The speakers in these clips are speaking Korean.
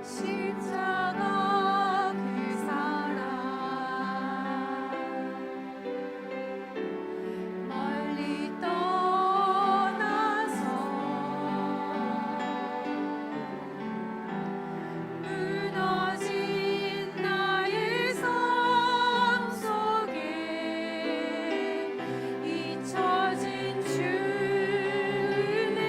십자가 그 사랑 멀리 떠나서 무너진 나의 삶 속에 잊혀진 주 은혜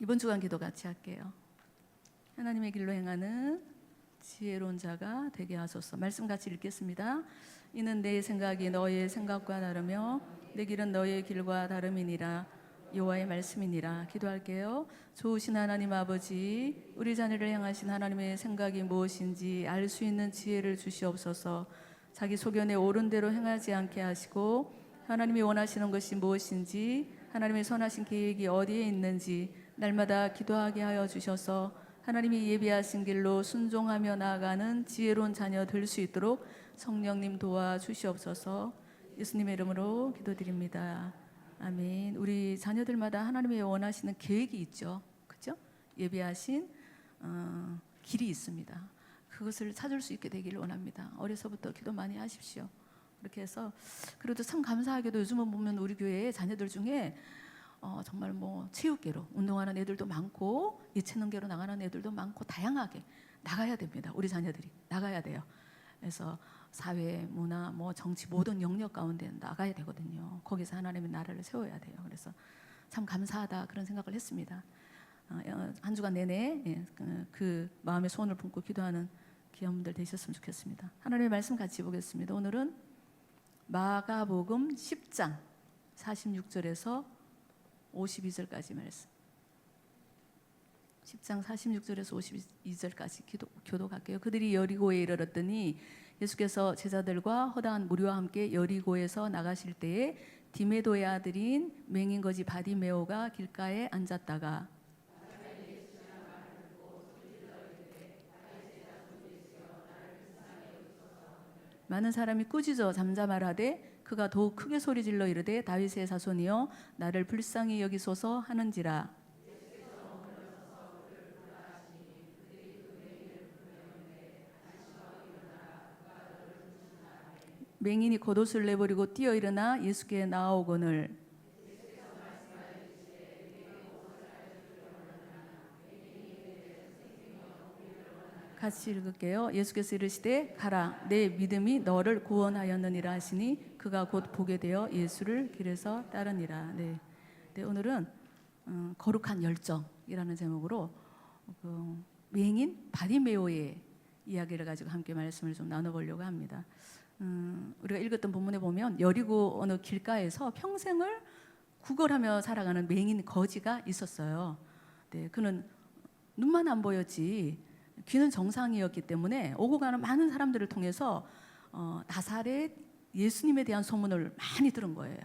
이번 주간 기도 같이 할게요. 하나님의 길로 행하는 지혜로운 자가 되게 하소서. 말씀 같이 읽겠습니다. 이는 내 생각이 너의 생각과 다르며 내 길은 너의 길과 다름이니라. 여호와의 말씀이니라. 기도할게요. 좋으신 하나님 아버지, 우리 자녀를 향하신 하나님의 생각이 무엇인지 알 수 있는 지혜를 주시옵소서. 자기 소견에 옳은 대로 행하지 않게 하시고 하나님이 원하시는 것이 무엇인지, 하나님의 선하신 계획이 어디에 있는지 날마다 기도하게 하여 주셔서 하나님이 예비하신 길로 순종하며 나아가는 지혜로운 자녀 될 수 있도록 성령님 도와주시옵소서. 예수님의 이름으로 기도드립니다. 아멘. 우리 자녀들마다 하나님의 원하시는 계획이 있죠. 그렇죠? 예비하신 길이 있습니다. 그것을 찾을 수 있게 되기를 원합니다. 어려서부터 기도 많이 하십시오. 그렇게 해서 그래도 참 감사하게도 요즘은 보면 우리 교회에 자녀들 중에 정말 뭐 체육계로 운동하는 애들도 많고 예체능계로 나가는 애들도 많고 다양하게 나가야 됩니다. 우리 자녀들이 나가야 돼요. 그래서 사회, 문화, 뭐 정치 모든 영역 가운데 나가야 되거든요. 거기서 하나님의 나라를 세워야 돼요. 그래서 참 감사하다 그런 생각을 했습니다. 한 주간 내내 그 마음의 소원을 품고 기도하는 귀한분들 되셨으면 좋겠습니다. 하나님의 말씀 같이 보겠습니다. 오늘은 마가복음 10장 46절에서 52절까지 말씀. 10장 46절에서 52절까지 교독할게요. 그들이 여리고에 이르렀더니 예수께서 제자들과 허다한 무리와 함께 여리고에서 나가실 때에 디메도의 아들인 맹인거지 바디메오가 길가에 앉았다가 많은 사람이 꾸짖어 잠잠하라되 그가 더욱 크게 소리질러 이르되 다윗의 자손이여 나를 불쌍히 여기소서 하는지라. 맹인이 겉옷을 내버리고 뛰어 일어나 예수께 나아오거늘 같이 읽을게요. 예수께서 이르시되 가라 내 믿음이 너를 구원하였느니라 하시니 그가 곧 보게 되어 예수를 길에서 따르니라. 네, 오늘은 거룩한 열정이라는 제목으로 맹인 바디메오의 이야기를 가지고 함께 말씀을 좀 나눠보려고 합니다. 우리가 읽었던 본문에 보면 여리고 어느 길가에서 평생을 구걸하며 살아가는 맹인 거지가 있었어요. 네, 그는 눈만 안 보였지 귀는 정상이었기 때문에 오고 가는 많은 사람들을 통해서 나사렛 예수님에 대한 소문을 많이 들은 거예요.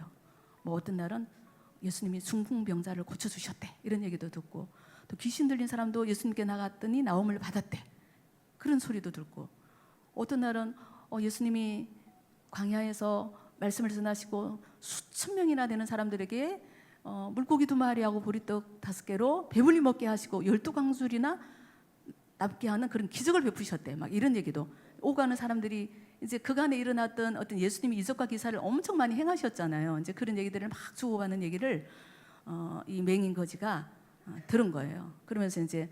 뭐 어떤 날은 예수님이 중풍병자를 고쳐주셨대 이런 얘기도 듣고, 또 귀신 들린 사람도 예수님께 나갔더니 나음을 받았대 그런 소리도 듣고, 어떤 날은 예수님이 광야에서 말씀을 전하시고 수천 명이나 되는 사람들에게 물고기 2마리하고 보리떡 5개로 배불리 먹게 하시고 12광술이나 남게 하는 그런 기적을 베푸셨대. 막 이런 얘기도 오가는 사람들이 이제 그간에 일어났던 어떤 예수님이 이적과 기사를 엄청 많이 행하셨잖아요. 이제 그런 얘기들을 막 주고가는 얘기를 이 맹인 거지가 들은 거예요. 그러면서 이제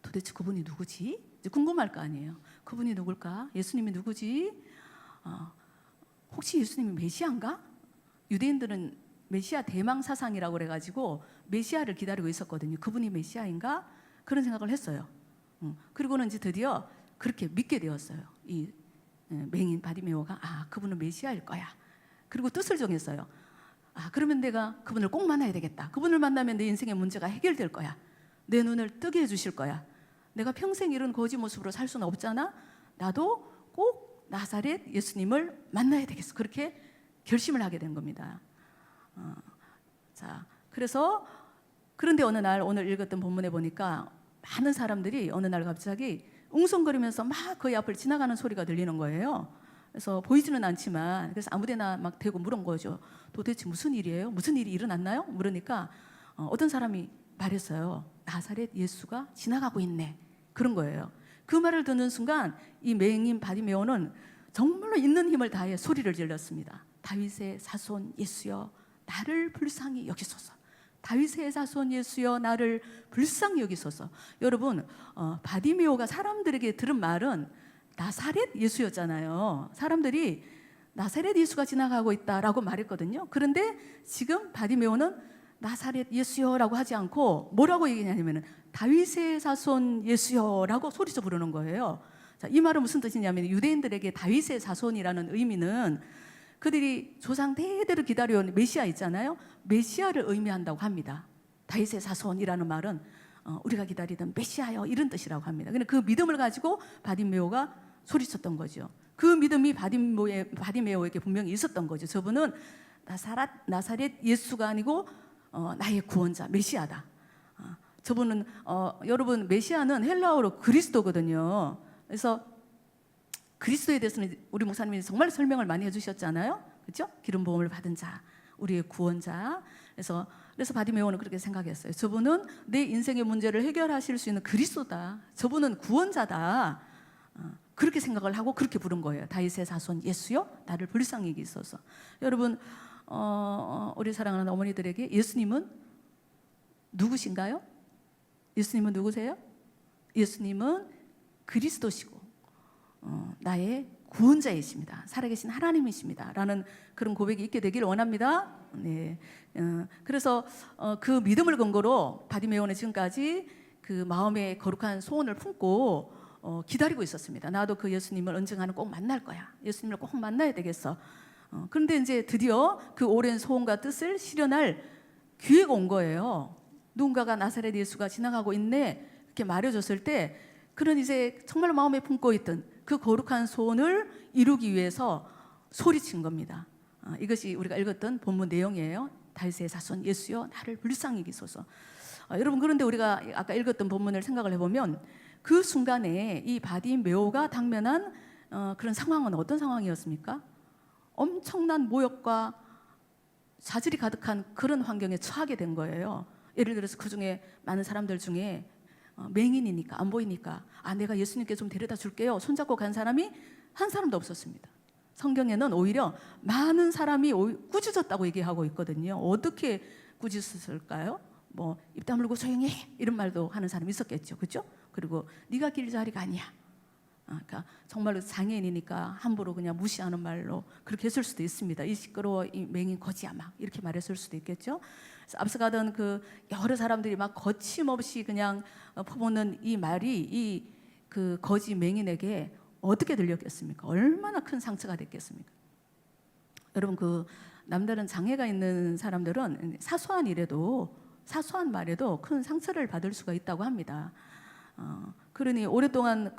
도대체 그분이 누구지? 이제 궁금할 거 아니에요. 그분이 누굴까? 예수님이 누구지? 혹시 예수님이 메시아인가? 유대인들은 메시아 대망 사상이라고 그래가지고 메시아를 기다리고 있었거든요. 그분이 메시아인가? 그런 생각을 했어요. 그리고는 이제 드디어 그렇게 믿게 되었어요. 이 맹인 바디메오가 그분은 메시아일 거야. 그리고 뜻을 정했어요. 그러면 내가 그분을 꼭 만나야 되겠다. 그분을 만나면 내 인생의 문제가 해결될 거야. 내 눈을 뜨게 해주실 거야. 내가 평생 이런 거지 모습으로 살 수는 없잖아. 나도 꼭 나사렛 예수님을 만나야 되겠어. 그렇게 결심을 하게 된 겁니다. 자, 그래서 그런데 어느 날 오늘 읽었던 본문에 보니까 많은 사람들이 어느 날 갑자기 웅성거리면서 막 그의 앞을 지나가는 소리가 들리는 거예요. 그래서 보이지는 않지만 그래서 아무데나 막 대고 물은 거죠. 도대체 무슨 일이에요? 무슨 일이 일어났나요? 물으니까 어떤 사람이 말했어요. 나사렛 예수가 지나가고 있네. 그런 거예요. 그 말을 듣는 순간 이 맹인 바디메오는 정말로 있는 힘을 다해 소리를 질렀습니다. 다윗의 자손 예수여 나를 불쌍히 여기소서. 다윗의 자손 예수여 나를 불쌍히 여기소서. 여러분 바디메오가 사람들에게 들은 말은 나사렛 예수였잖아요. 사람들이 나사렛 예수가 지나가고 있다라고 말했거든요. 그런데 지금 바디메오는 나사렛 예수여라고 하지 않고 뭐라고 얘기하냐면은 다윗의 자손 예수여라고 소리쳐 부르는 거예요. 자, 이 말은 무슨 뜻이냐면 유대인들에게 다윗의 자손이라는 의미는 그들이 조상 대대로 기다려온 메시아 있잖아요. 메시아를 의미한다고 합니다. 다윗의 자손이라는 말은 우리가 기다리던 메시아요 이런 뜻이라고 합니다. 근데 그 믿음을 가지고 바디메오가 소리쳤던 거죠. 그 믿음이 바디메오에게 분명히 있었던 거죠. 저분은 나사렛 예수가 아니고 나의 구원자 메시아다. 저분은 여러분 메시아는 헬라어로 그리스도거든요. 그래서 그리스도에 대해서는 우리 목사님이 정말 설명을 많이 해주셨잖아요. 그렇죠? 기름 부음을 받은 자, 우리의 구원자. 그래서 바디메오는 그렇게 생각했어요. 저분은 내 인생의 문제를 해결하실 수 있는 그리스도다. 저분은 구원자다. 그렇게 생각을 하고 그렇게 부른 거예요. 다윗의 자손 예수여 나를 불쌍히 여기소서. 여러분 우리 사랑하는 어머니들에게 예수님은 누구신가요? 예수님은 누구세요? 예수님은 그리스도시고 나의 구원자이십니다. 살아계신 하나님이십니다. 라는 그런 고백이 있게 되기를 원합니다. 네. 그래서 그 믿음을 근거로 바디메오는 지금까지 그 마음의 거룩한 소원을 품고 기다리고 있었습니다. 나도 그 예수님을 언젠가는 꼭 만날 거야. 예수님을 꼭 만나야 되겠어. 그런데 이제 드디어 그 오랜 소원과 뜻을 실현할 기회가 온 거예요. 누군가가 나사렛 예수가 지나가고 있네 이렇게 말해줬을 때 그는 이제 정말 마음에 품고 있던 그 거룩한 소원을 이루기 위해서 소리친 겁니다. 이것이 우리가 읽었던 본문 내용이에요. 다윗의 자손 예수여 나를 불쌍히 여기소서. 여러분 그런데 우리가 아까 읽었던 본문을 생각을 해보면 그 순간에 이 바디메오가 당면한 그런 상황은 어떤 상황이었습니까? 엄청난 모욕과 자질이 가득한 그런 환경에 처하게 된 거예요. 예를 들어서 그 중에 많은 사람들 중에 맹인이니까 안 보이니까 내가 예수님께 좀 데려다 줄게요. 손잡고 간 사람이 한 사람도 없었습니다. 성경에는 오히려 많은 사람이 꾸짖었다고 얘기하고 있거든요. 어떻게 꾸짖었을까요? 뭐 입 다물고 조용히 해 이런 말도 하는 사람이 있었겠죠. 그렇죠? 그리고 네가 길 자리가 아니야. 그러니까 정말로 장애인이니까 함부로 그냥 무시하는 말로 그렇게 했을 수도 있습니다. 이 시끄러워 이 맹인 거지야 막 이렇게 말했을 수도 있겠죠. 그래서 앞서 가던 그 여러 사람들이 막 거침없이 그냥 퍼붓는 이 말이 이 그 거지 맹인에게 어떻게 들렸겠습니까? 얼마나 큰 상처가 됐겠습니까? 여러분 그 남다른 장애가 있는 사람들은 사소한 일에도 사소한 말에도 큰 상처를 받을 수가 있다고 합니다. 그러니 오랫동안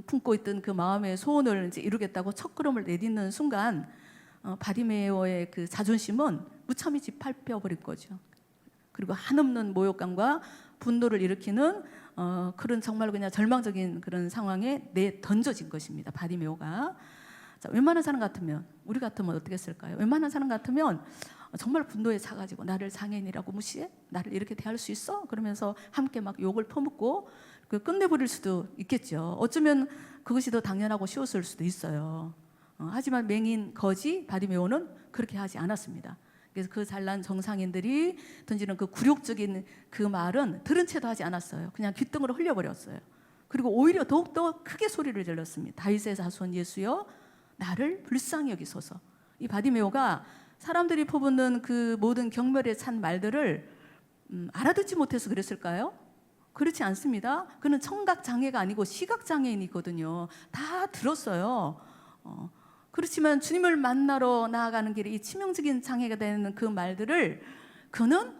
품고 있던 그 마음의 소원을 이제 이루겠다고 첫걸음을 내딛는 순간 바디메오의 그 자존심은 무참히 짓밟혀 버릴 거죠. 그리고 한없는 모욕감과 분노를 일으키는 그런 정말 그냥 절망적인 그런 상황에 던져진 것입니다. 바디메오가. 자, 웬만한 사람 같으면 우리 같으면 어떻게 했을까요? 웬만한 사람 같으면 정말 분노에 차가지고 나를 장애인이라고 무시해? 나를 이렇게 대할 수 있어? 그러면서 함께 막 욕을 퍼붓고 끝내버릴 수도 있겠죠. 어쩌면 그것이 더 당연하고 쉬웠을 수도 있어요. 하지만 맹인 거지 바디메오는 그렇게 하지 않았습니다. 그래서 그 잘난 정상인들이 던지는 그 굴욕적인 그 말은 들은 채도 하지 않았어요. 그냥 귓등으로 흘려버렸어요. 그리고 오히려 더욱더 크게 소리를 질렀습니다. 다윗의 자손 예수여 나를 불쌍히 여기소서. 이 바디메오가 사람들이 퍼붓는 그 모든 경멸에 찬 말들을 알아듣지 못해서 그랬을까요? 그렇지 않습니다. 그는 청각 장애가 아니고 시각 장애인이거든요. 다 들었어요. 그렇지만 주님을 만나러 나아가는 길에 이 치명적인 장애가 되는 그 말들을 그는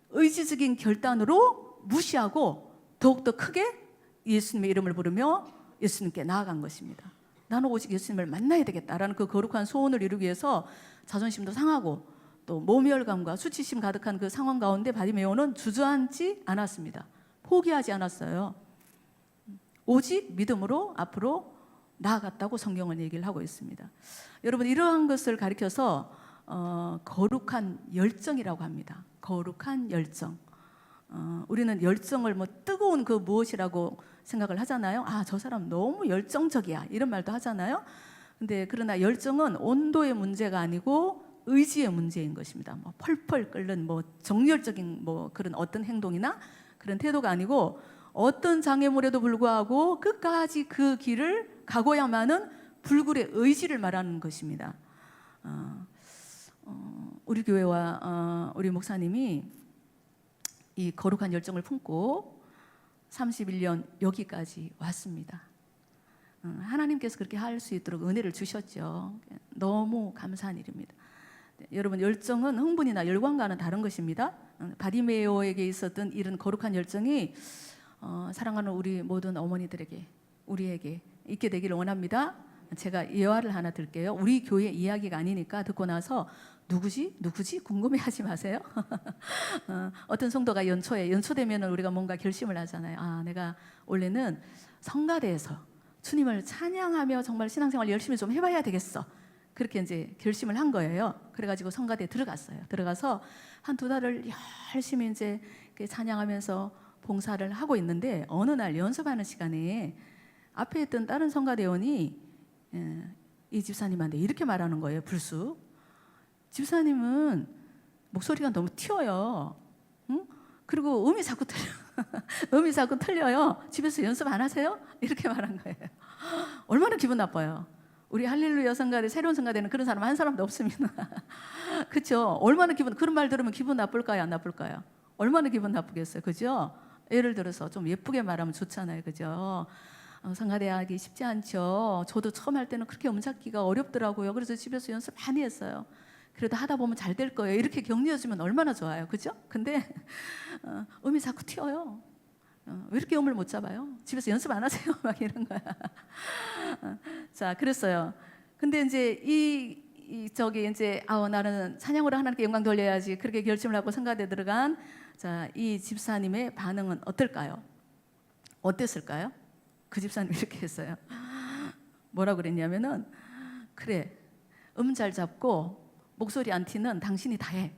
의지적인 결단으로 무시하고 더욱더 크게 예수님의 이름을 부르며 예수님께 나아간 것입니다. 나는 오직 예수님을 만나야 되겠다라는 그 거룩한 소원을 이루기 위해서 자존심도 상하고 또 모멸감과 수치심 가득한 그 상황 가운데 바디메오는 주저앉지 않았습니다. 포기하지 않았어요. 오직 믿음으로 앞으로 나아갔다고 성경은 얘기를 하고 있습니다. 여러분 이러한 것을 가리켜서 거룩한 열정이라고 합니다. 거룩한 열정. 우리는 열정을 뭐 뜨거운 그 무엇이라고 생각을 하잖아요. 저 사람 너무 열정적이야 이런 말도 하잖아요. 근데 그러나 열정은 온도의 문제가 아니고 의지의 문제인 것입니다. 뭐 펄펄 끓는 뭐 정열적인 뭐 그런 어떤 행동이나 그런 태도가 아니고 어떤 장애물에도 불구하고 끝까지 그 길을 가고야만은 불굴의 의지를 말하는 것입니다. 우리 교회와 우리 목사님이 이 거룩한 열정을 품고 31년 여기까지 왔습니다. 하나님께서 그렇게 할 수 있도록 은혜를 주셨죠. 너무 감사한 일입니다. 여러분, 열정은 흥분이나 열광과는 다른 것입니다. 바디메오에게 있었던 이런 거룩한 열정이 사랑하는 우리 모든 어머니들에게, 우리에게 있게 되기를 원합니다. 제가 예화를 하나 들게요. 우리 교회 이야기가 아니니까 듣고 나서 누구지 궁금해하지 마세요. 어떤 성도가 연초되면 우리가 뭔가 결심을 하잖아요. 아, 내가 원래는 성가대에서 주님을 찬양하며 정말 신앙생활 열심히 좀 해봐야 되겠어. 그렇게 이제 결심을 한 거예요. 그래가지고 성가대에 들어갔어요. 들어가서 한 2달을 열심히 이제 찬양하면서 봉사를 하고 있는데, 어느 날 연습하는 시간에 앞에 있던 다른 성가대원이 이 집사님한테 이렇게 말하는 거예요. 불쑥. 집사님은 목소리가 너무 튀어요. 응? 그리고 음이 자꾸 틀려. 음이 자꾸 틀려요. 집에서 연습 안 하세요? 이렇게 말한 거예요. 얼마나 기분 나빠요. 우리 할렐루야 성가대, 새로운 성가대는 그런 사람 한 사람도 없습니다. 그렇죠? 얼마나 그런 말 들으면 기분 나쁠까요, 안 나쁠까요? 얼마나 기분 나쁘겠어요, 그죠? 예를 들어서 좀 예쁘게 말하면 좋잖아요, 그죠? 성가대 하기 쉽지 않죠. 저도 처음 할 때는 그렇게 음 잡기가 어렵더라고요. 그래서 집에서 연습 많이 했어요. 그래도 하다 보면 잘 될 거예요. 이렇게 격려해주면 얼마나 좋아요, 그죠? 근데 음이 자꾸 튀어요. 왜 이렇게 음을 못 잡아요? 집에서 연습 안 하세요? 막 이런 거야. 자, 그랬어요. 근데 이제 이제 나는 찬양으로 하나님께 영광 돌려야지, 그렇게 결심을 하고 성가대에 들어간 이 집사님의 반응은 어떨까요? 어땠을까요? 그 집사님이 이렇게 했어요. 뭐라 그랬냐면은, 그래, 음 잘 잡고 목소리 안 튀는 당신이 다 해.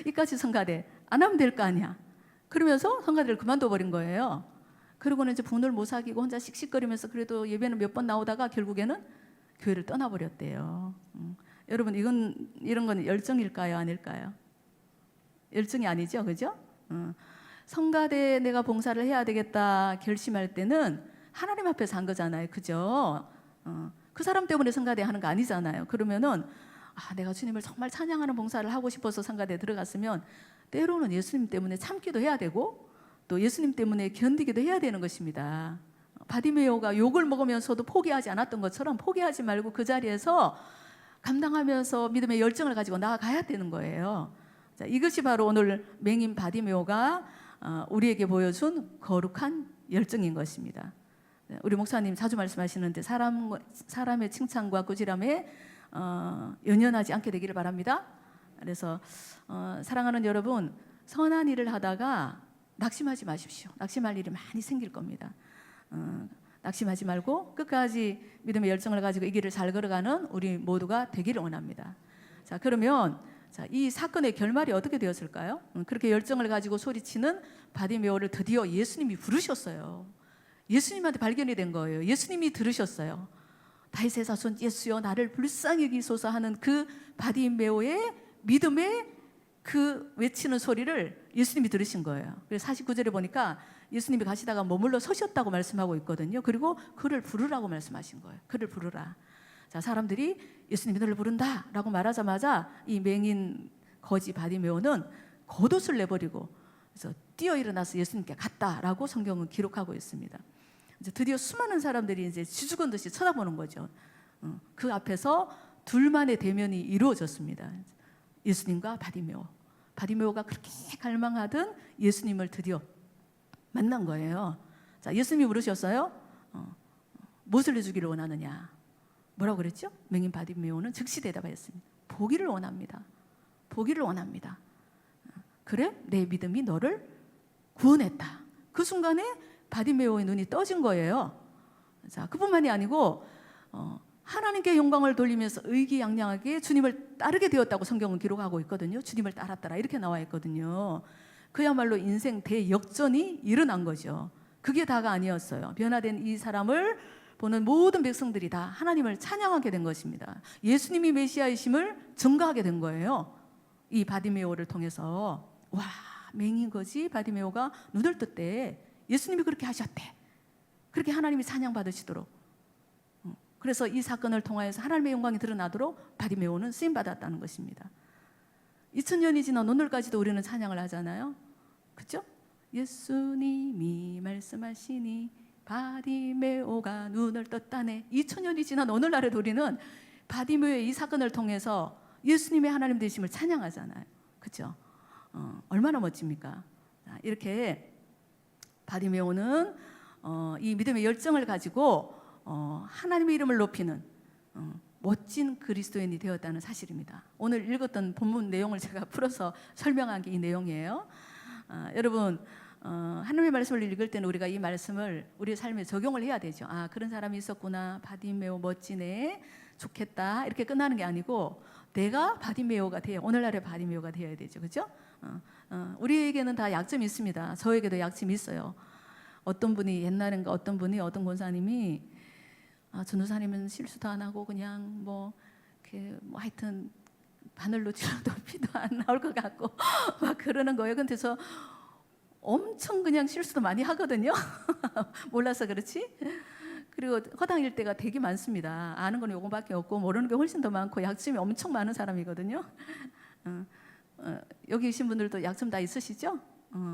이까지 성가대 안 하면 될 거 아니야. 그러면서 성가대를 그만둬 버린 거예요. 그러고는 이제 분을 못 사귀고 혼자 씩씩거리면서 그래도 예배는 몇 번 나오다가 결국에는 교회를 떠나버렸대요. 여러분, 이런 건 열정일까요, 아닐까요? 열정이 아니죠, 그죠? 성가대에 내가 봉사를 해야 되겠다 결심할 때는 하나님 앞에서 한 거잖아요, 그죠? 그 사람 때문에 성가대 하는 거 아니잖아요. 그러면은 내가 주님을 정말 찬양하는 봉사를 하고 싶어서 성가대에 들어갔으면 때로는 예수님 때문에 참기도 해야 되고 또 예수님 때문에 견디기도 해야 되는 것입니다. 바디메오가 욕을 먹으면서도 포기하지 않았던 것처럼 포기하지 말고 그 자리에서 감당하면서 믿음의 열정을 가지고 나아가야 되는 거예요. 자, 이것이 바로 오늘 맹인 바디메오가 우리에게 보여준 거룩한 열정인 것입니다. 우리 목사님 자주 말씀하시는데 사람의 칭찬과 꾸지람에 연연하지 않게 되기를 바랍니다. 그래서 사랑하는 여러분, 선한 일을 하다가 낙심하지 마십시오. 낙심할 일이 많이 생길 겁니다. 낙심하지 말고 끝까지 믿음의 열정을 가지고 이 길을 잘 걸어가는 우리 모두가 되기를 원합니다. 자, 그러면 이 사건의 결말이 어떻게 되었을까요? 그렇게 열정을 가지고 소리치는 바디메오를 드디어 예수님이 부르셨어요. 예수님한테 발견이 된 거예요. 예수님이 들으셨어요. 다윗의 자손 예수여 나를 불쌍히 여기소서 하는 그 바디메오의 믿음의 그 외치는 소리를 예수님이 들으신 거예요. 그래서 49절에 보니까 예수님이 가시다가 머물러 서셨다고 말씀하고 있거든요. 그리고 그를 부르라고 말씀하신 거예요. 그를 부르라. 자, 사람들이 예수님이 너를 부른다 라고 말하자마자 이 맹인 거지 바디메오는 겉옷을 내버리고 그래서 뛰어 일어나서 예수님께 갔다라고 성경은 기록하고 있습니다. 이제 드디어 수많은 사람들이 이제 쥐죽은 듯이 쳐다보는 거죠. 그 앞에서 둘만의 대면이 이루어졌습니다. 예수님과 바디메오가 그렇게 갈망하던 예수님을 드디어 만난 거예요. 자, 예수님이 물으셨어요. 무엇을 해주기를 원하느냐? 뭐라고 그랬죠? 맹인 바디메오는 즉시 대답하였습니다. 보기를 원합니다. 보기를 원합니다. 그래? 내 믿음이 너를 구원했다. 그 순간에 바디메오의 눈이 떠진 거예요. 자, 그뿐만이 아니고 하나님께 영광을 돌리면서 의기양양하게 주님을 따르게 되었다고 성경은 기록하고 있거든요. 주님을 따랐더라 이렇게 나와 있거든요. 그야말로 인생 대역전이 일어난 거죠. 그게 다가 아니었어요. 변화된 이 사람을 보는 모든 백성들이 다 하나님을 찬양하게 된 것입니다. 예수님이 메시아이심을 증거하게 된 거예요. 이 바디메오를 통해서. 와, 맹인 거지 바디메오가 눈을 떴대. 예수님이 그렇게 하셨대. 그렇게 하나님이 찬양 받으시도록 그래서 이 사건을 통하여서 하나님의 영광이 드러나도록 바디메오는 쓰임 받았다는 것입니다. 2000년이 지난 오늘까지도 우리는 찬양을 하잖아요. 그렇죠? 예수님이 말씀하시니 바디메오가 눈을 떴다네. 2000년이 지난 오늘날에도 우리는 바디메오의 이 사건을 통해서 예수님의 하나님 되심을 찬양하잖아요. 그렇죠? 얼마나 멋집니까? 이렇게 바디메오는 이 믿음의 열정을 가지고 하나님의 이름을 높이는 멋진 그리스도인이 되었다는 사실입니다. 오늘 읽었던 본문 내용을 제가 풀어서 설명한 게 이 내용이에요. 여러분, 하나님의 말씀을 읽을 때는 우리가 이 말씀을 우리의 삶에 적용을 해야 되죠. 아, 그런 사람이 있었구나. 바디메오 멋지네. 좋겠다. 이렇게 끝나는 게 아니고 내가 바디메오가 돼요. 오늘날의 바디메오가 되어야 되죠. 그렇죠? 우리에게는 다 약점이 있습니다. 저에게도 약점이 있어요. 어떤 분이 옛날인가 어떤 권사님이 전도사님은 실수도 안 하고 그냥 뭐 하여튼 바늘로 찔러도 피도 안 나올 것 같고 막 그러는 거예요. 근데 저 엄청 그냥 실수도 많이 하거든요. 몰라서 그렇지. 그리고 허당일 때가 되게 많습니다. 아는 건 요거밖에 없고 모르는 게 훨씬 더 많고 약점이 엄청 많은 사람이거든요. 여기 계신 분들도 약점 다 있으시죠?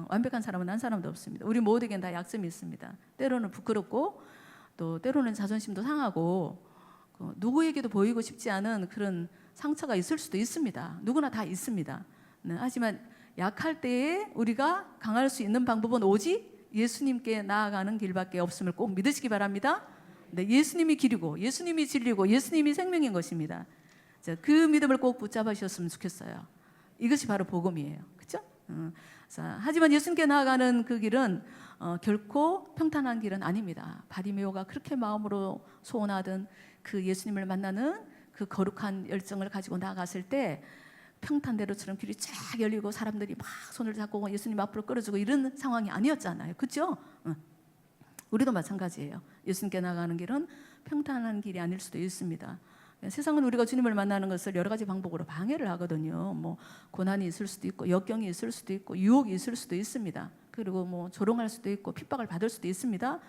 완벽한 사람은 한 사람도 없습니다. 우리 모두에겐 다 약점이 있습니다. 때로는 부끄럽고 또 때로는 자존심도 상하고 누구에게도 보이고 싶지 않은 그런 상처가 있을 수도 있습니다. 누구나 다 있습니다. 네, 하지만 약할 때에 우리가 강할 수 있는 방법은 오직 예수님께 나아가는 길밖에 없음을 꼭 믿으시기 바랍니다. 네, 예수님이 길이고 예수님이 진리고 예수님이 생명인 것입니다. 자, 그 믿음을 꼭 붙잡으셨으면 좋겠어요. 이것이 바로 복음이에요. 그렇죠? 자, 하지만 예수님께 나아가는 그 길은 결코 평탄한 길은 아닙니다. 바디메오가 그렇게 마음으로 소원하던 그 예수님을 만나는 그 거룩한 열정을 가지고 나아갔을 때 평탄대로처럼 길이 쫙 열리고 사람들이 막 손을 잡고 예수님 앞으로 끌어주고 이런 상황이 아니었잖아요. 그렇죠? 우리도 마찬가지예요. 예수님께 나가는 길은 평탄한 길이 아닐 수도 있습니다. 세상은 우리가 주님을 만나는 것을 여러 가지 방법으로 방해를 하거든요. 뭐 고난이 있을 수도 있고 역경이 있을 수도 있고 유혹이 있을 수도 있습니다. 그리고 뭐 조롱할 수도 있고 핍박을 받을 수도 있습니다.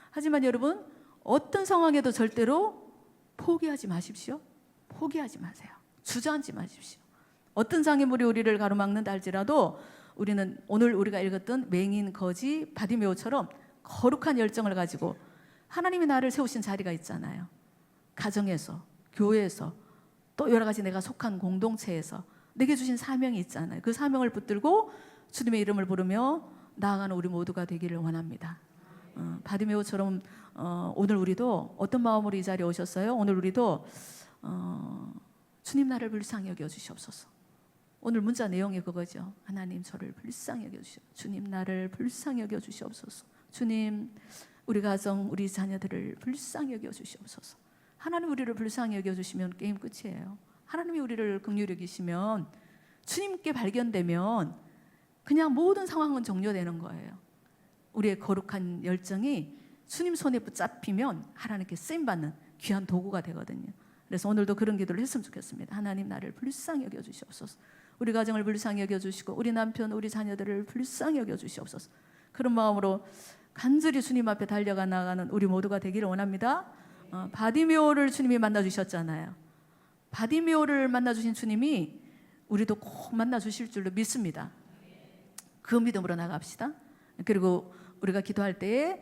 하지만 여러분, 어떤 상황에도 절대로 포기하지 마십시오. 포기하지 마세요. 주저앉지 마십시오. 어떤 장애물이 우리를 가로막는다 할지라도 우리는 오늘 우리가 읽었던 맹인, 거지, 바디메오처럼 거룩한 열정을 가지고 하나님이 나를 세우신 자리가 있잖아요. 가정에서, 교회에서, 또 여러 가지 내가 속한 공동체에서 내게 주신 사명이 있잖아요. 그 사명을 붙들고 주님의 이름을 부르며 나아가는 우리 모두가 되기를 원합니다. 바디메오처럼 오늘 우리도 어떤 마음으로 이 자리에 오셨어요? 오늘 우리도 주님 나를 불쌍히 여겨 주시옵소서. 오늘 문자 내용이 그거죠. 하나님 저를 불쌍히 여겨 주시옵소서. 주님 나를 불쌍히 여겨 주시옵소서. 주님 우리 가정 우리 자녀들을 불쌍히 여겨 주시옵소서. 하나님 우리를 불쌍히 여겨 주시면 게임 끝이에요. 하나님이 우리를 긍휼히 여기시면 주님께 발견되면 그냥 모든 상황은 종료되는 거예요. 우리의 거룩한 열정이 주님 손에 붙잡히면 하나님께 쓰임받는 귀한 도구가 되거든요. 그래서 오늘도 그런 기도를 했으면 좋겠습니다. 하나님 나를 불쌍히 여겨 주시옵소서. 우리 가정을 불쌍히 여겨 주시고 우리 남편 우리 자녀들을 불쌍히 여겨 주시옵소서. 그런 마음으로 간절히 주님 앞에 달려가 나가는 우리 모두가 되기를 원합니다. 바디메오를 주님이 만나 주셨잖아요. 바디메오를 만나 주신 주님이 우리도 꼭 만나 주실 줄로 믿습니다. 그 믿음으로 나갑시다. 그리고 우리가 기도할 때에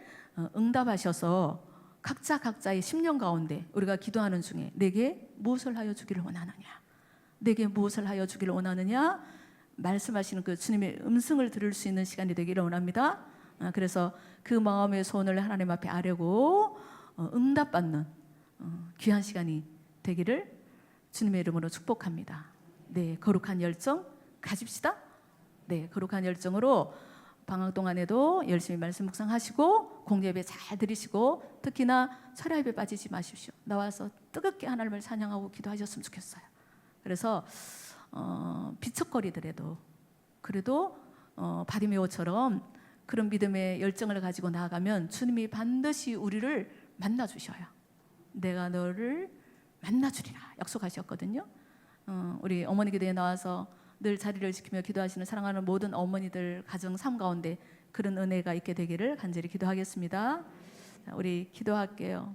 응답하셔서 각자의 심령 가운데 우리가 기도하는 중에 내게 무엇을 하여 주기를 원하느냐, 내게 무엇을 하여 주기를 원하느냐 말씀하시는 그 주님의 음성을 들을 수 있는 시간이 되기를 원합니다. 그래서 그 마음의 소원을 하나님 앞에 아뢰고 응답받는 귀한 시간이 되기를 주님의 이름으로 축복합니다. 네, 거룩한 열정 가집시다. 네, 거룩한 열정으로 방학 동안에도 열심히 말씀 묵상하시고 공예배 잘 드리시고 특히나 철야예배 빠지지 마십시오. 나와서 뜨겁게 하나님을 찬양하고 기도하셨으면 좋겠어요. 그래서 비척거리더라도 그래도 바디메오처럼 그런 믿음의 열정을 가지고 나아가면 주님이 반드시 우리를 만나 주셔요. 내가 너를 만나 주리라 약속하셨거든요. 우리 어머니 기도에 나와서 늘 자리를 지키며 기도하시는 사랑하는 모든 어머니들 가정 삶 가운데 그런 은혜가 있게 되기를 간절히 기도하겠습니다. 우리 기도할게요.